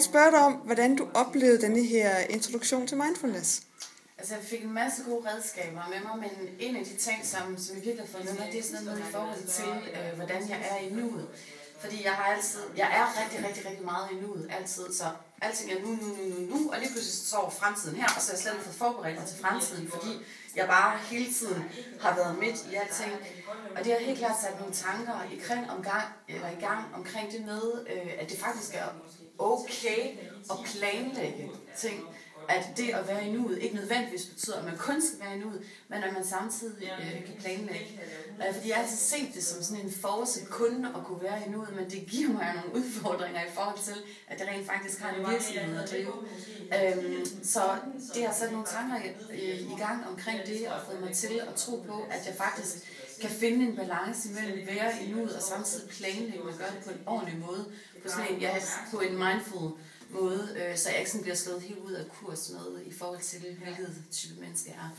gerne spørge dig om, hvordan du oplevede denne her introduktion til mindfulness. Altså jeg fik en masse gode redskaber med mig, men en af de ting, som jeg virkelig har fået med mig, det er sådan noget i forhold til, hvordan jeg er i nuet. Fordi jeg er rigtig meget i nuet altid, så alting er nu, og lige pludselig står fremtiden her, og så er jeg slet ikke fået forberedt mig til fremtiden, fordi jeg bare hele tiden har været midt i alting. Og det har helt klart sat nogle tanker i gang omkring det med, at det faktisk er okay at planlægge ting. At det at være i nuet ikke nødvendigvis betyder, at man kun skal være i nuet, men at man samtidig kan planlægge. Fordi jeg har altid set det som sådan en force kun at kunne være i nuet, men det giver mig nogle udfordringer i forhold til, at det rent faktisk har en virksomhed at drive. Så det har sat nogle tanker i gang omkring det, og fået mig til at tro på, at jeg faktisk kan finde en balance mellem at være i nuet og samtidig planlægge og gøre det på en ordentlig måde, på en mindful måde, så jeg ikke sådan bliver slået helt ud af kurs med i forhold til, hvilket type menneske jeg er.